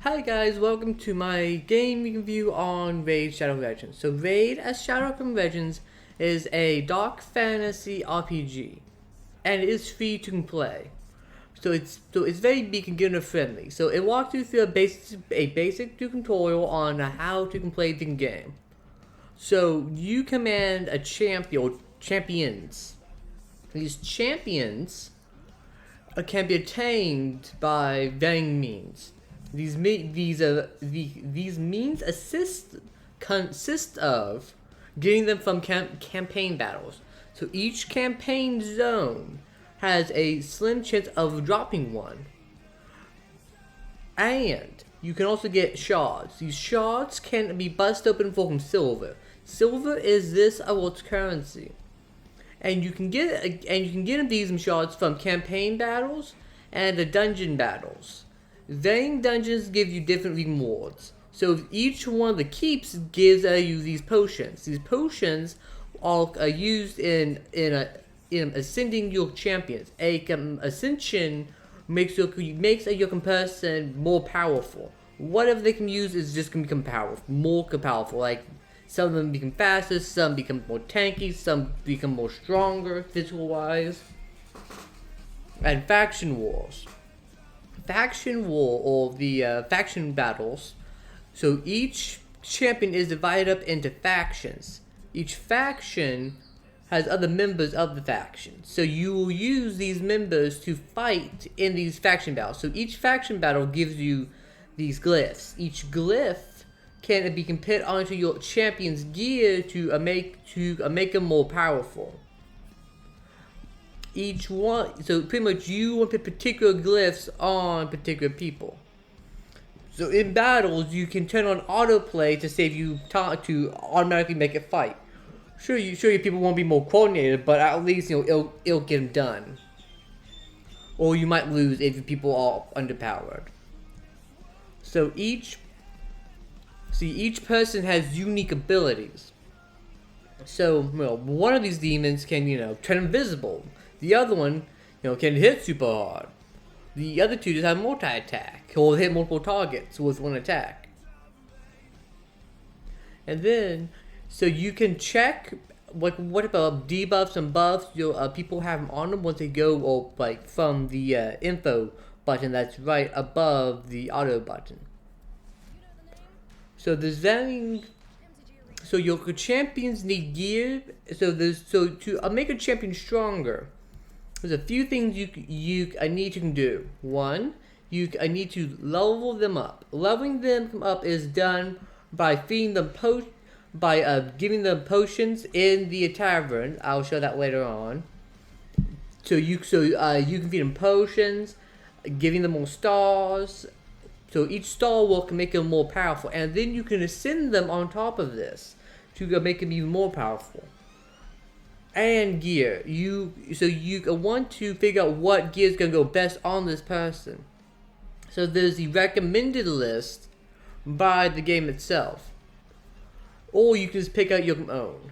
Hi guys, welcome to my game review on Raid Shadow Legends. So Raid as Shadow Legends is a dark fantasy RPG, and it is free to play. So it's very beginner friendly. So it walks you through a basic tutorial on how to play the game. So you command a champions. These champions can be attained by varying means. These means consist of getting them from campaign battles. So each campaign zone has a slim chance of dropping one. And you can also get shards. These shards can be bust open for silver. Silver is this world's currency. And you can get these shards from campaign battles and the dungeon battles. Varying dungeons give you different rewards. So each one of the keeps gives you these potions. These potions are used in ascending your champions. Ascension makes your person more powerful. Whatever they can use is just gonna become powerful, more powerful. Like some of them become faster, some become more tanky, some become more stronger physical wise. And faction wars. Faction war, or the faction battles. So each champion is divided up into factions. Each faction has other members of the faction. So you will use these members to fight in these faction battles. So each faction battle gives you these glyphs. Each glyph can be put onto your champion's gear to make them more powerful. Each one, so pretty much you want to put particular glyphs on particular people. So in battles, you can turn on autoplay to save you time to automatically make a fight. Sure, your people won't be more coordinated, but at least it'll get them done. Or you might lose if your people are underpowered. So each person has unique abilities. So one of these demons can turn invisible. The other one, can hit super hard. The other two just have multi-attack, or hit multiple targets with one attack. And then, so you can check what about debuffs and buffs your people have on them once they go, or from the info button that's right above the auto button. So so your champions need gear. So to make a champion stronger, there's a few things you need to do. One, I need to level them up. Leveling them up is done by feeding them giving them potions in the tavern. I'll show that later on. So you can feed them potions, giving them more stars. So each star will make them more powerful, and then you can ascend them on top of this to make them even more powerful. And gear. You want to figure out what gear is gonna go best on this person. So there's the recommended list by the game itself, or you can just pick out your own.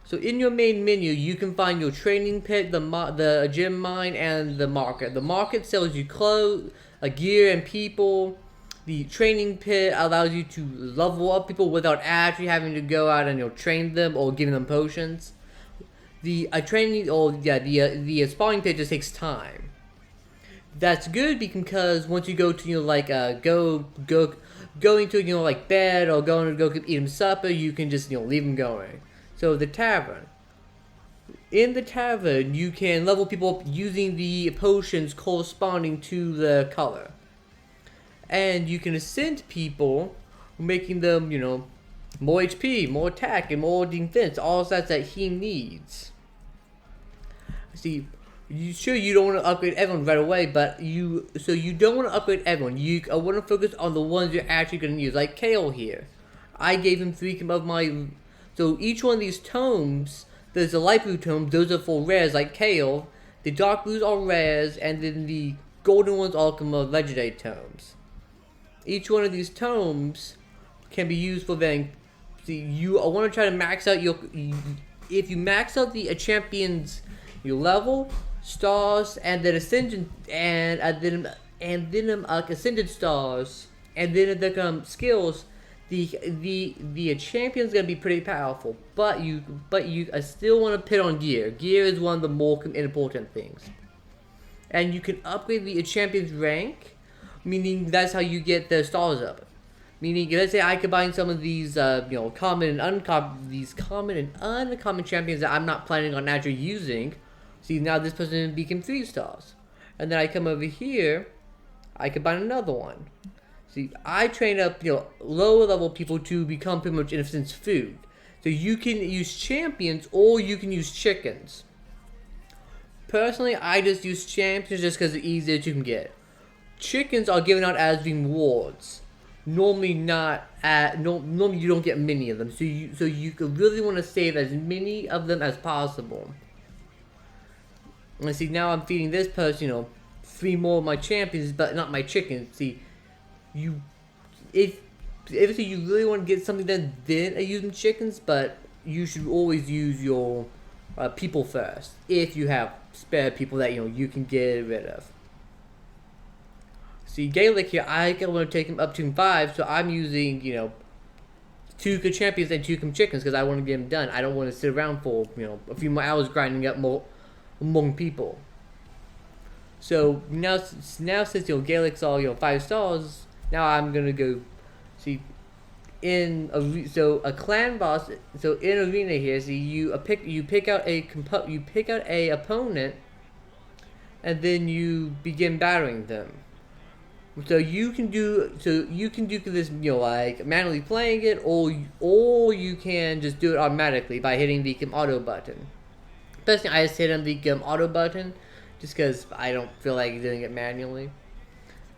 So in your main menu, you can find your training pit, the gem mine, and the market. The market sells you clothes, gear, and people. The training pit allows you to level up people without actually having to go out and train them or giving them potions. The spawning pit just takes time. That's good because once you go to going to bed or going to go eat them supper, you can just leave them going. So the tavern. In the tavern, you can level people up using the potions corresponding to the color. And you can ascend people, making them, more HP, more attack, and more defense. All stats that he needs. See, you don't want to upgrade everyone right away, but you don't want to upgrade everyone. I want to focus on the ones you're actually going to use, like Kale here. I gave him 3 of my. So each one of these tomes, there's a light blue tome. Those are for rares, like Kale. The dark blues are rares, and then the golden ones all come of legendary tomes. Each one of these tomes can be used for then. I want to try to max out your. If you max out the champions, your level, stars, and then ascension, and then ascended stars, And then the skills, the champion's gonna be pretty powerful, but you still want to put on gear. Gear is one of the more important things, and you can upgrade the champion's rank, meaning that's how you get the stars up. Meaning, let's say I combine some of these, common and uncommon champions that I'm not planning on actually using. See, now this person became 3 stars, and then I come over here, I combine another one. See, I train up, lower level people to become pretty much, in a sense, food. So you can use champions or you can use chickens. Personally, I just use champions just because it's easier to get. Chickens are given out as rewards. Normally normally you don't get many of them. So you could really want to save as many of them as possible. And see, now I'm feeding this person, 3 more of my champions, but not my chickens. See, if you really want to get something done, then using chickens, but you should always use your people first if you have spare people that you can get rid of. See, Gaelic here, I want to take him up to 5, so I'm using 2 good champions and 2 chickens because I want to get them done. I don't want to sit around for a few more hours grinding up more among people. So now since Gaelic's all 5 stars. Now I'm gonna go see a clan boss. So in arena here, see you pick out a opponent, and then you begin battering them. So you can do this like manually playing it, or you can just do it automatically by hitting the auto button. Personally, I just hit on the auto button just because I don't feel like doing it manually.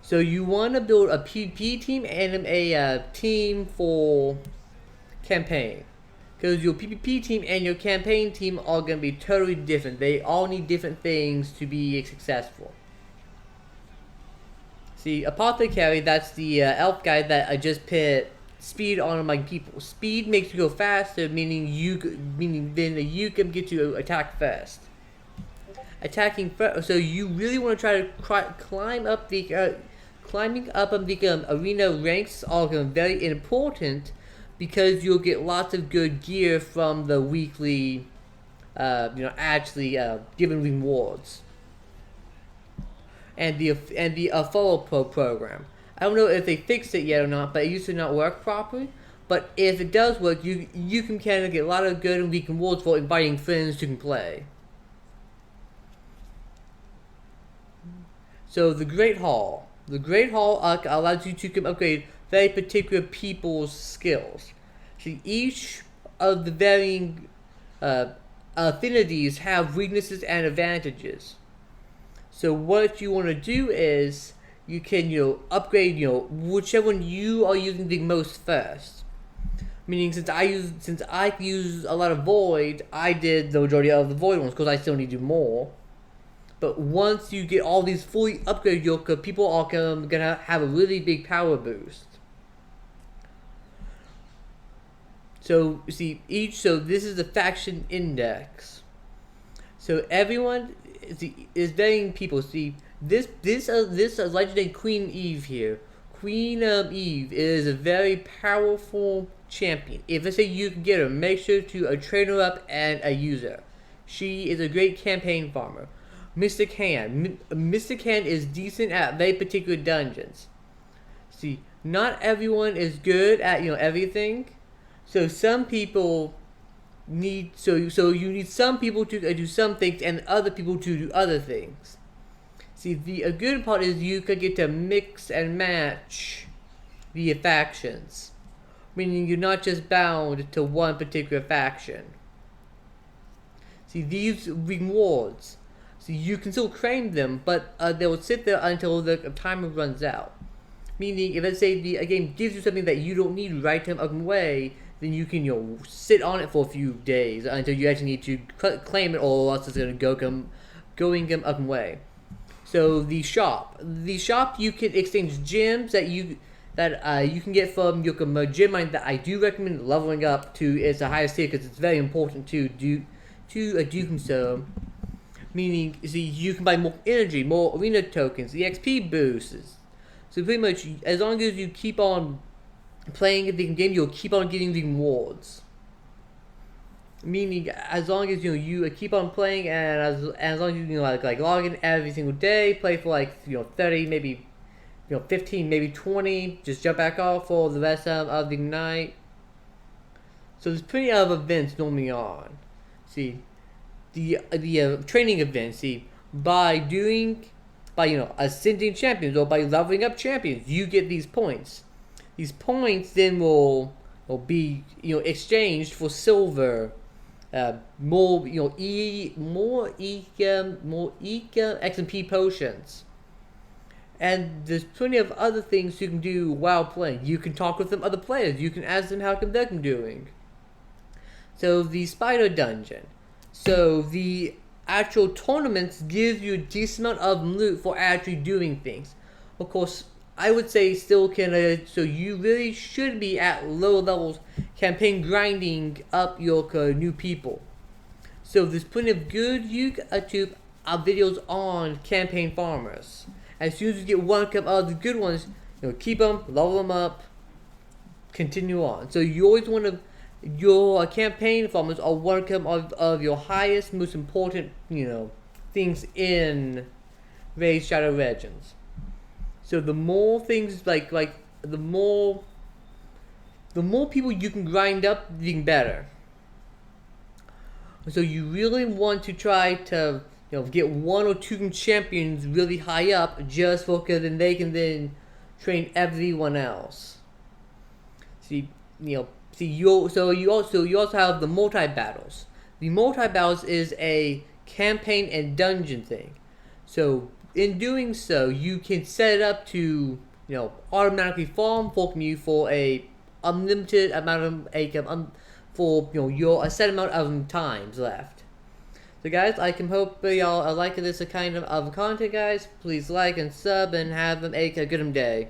So you want to build a PvP team and a team for campaign. Because your PvP team and your campaign team are going to be totally different. They all need different things to be successful. See, Apothecary, that's the elf guy that I just put speed on my people. Speed makes you go faster, meaning then you can get to attack first. Attacking first, so you really want to try to climb up the climbing up the arena ranks are very important because you'll get lots of good gear from the weekly, given rewards. And the follow program. I don't know if they fixed it yet or not, but it used to not work properly. But if it does work, you can kind of get a lot of good and weak rewards for inviting friends to play. So the Great Hall allows you to upgrade very particular people's skills. So each of the varying affinities have weaknesses and advantages. So what you want to do is you can upgrade whichever one you are using the most first. Meaning since I use a lot of void, I did the majority of the void ones because I still need to do more. But once you get all these fully upgraded, people are gonna have a really big power boost. So see so this is the faction index. So everyone is varying people. See this legendary Queen Eve here. Queen Eve is a very powerful champion. If let's say you can get her, make sure to train her up and use her. She is a great campaign farmer. Mystic Hand is decent at very particular dungeons. See, not everyone is good at everything. So some people you need some people to do some things and other people to do other things. See, the good part is you could get to mix and match the factions, meaning you're not just bound to one particular faction. See, these rewards. So you can still claim them, but they will sit there until the timer runs out. Meaning, if let's say a game gives you something that you don't need right away, then you can sit on it for a few days until you actually need to claim it, or else it's going to going away. So the shop you can exchange gems that you can get from your gem mine that I do recommend leveling up to its highest tier because it's very important to do so. Meaning, see, you can buy more energy, more arena tokens, the XP boosts. So pretty much, as long as you keep on playing the game, you'll keep on getting the rewards. Meaning, as long as you keep on playing, and as long as you like log in every single day, play for like 30, maybe 15, maybe 20, just jump back off for the rest of the night. So there's plenty of events normally on. See, the training events. See, by ascending champions or by leveling up champions, you get these points. These points then will be exchanged for silver, more XP potions, and there's plenty of other things you can do while playing. You can talk with some other players. You can ask them how they're doing. So the spider dungeon. So the actual tournaments give you a decent amount of loot for actually doing things. Of course, I would say still so you really should be at low levels campaign grinding up your new people. So there's plenty of good YouTube videos on campaign farmers. As soon as you get one of the good ones, keep them, level them up, continue on. So you always want to, your campaign farmers are one of your highest, most important, things in Raid Shadow Legends. So the more things the more people you can grind up, the better. So you really want to try to get 1 or 2 champions really high up, just because then they can then train everyone else. You also have the multi-battles. The multi-battles is a campaign and dungeon thing. So in doing so, you can set it up to automatically farm for a unlimited amount of for a set amount of times left. So guys, I can hope y'all are liking this kind of content, guys. Please like and sub and have a good day.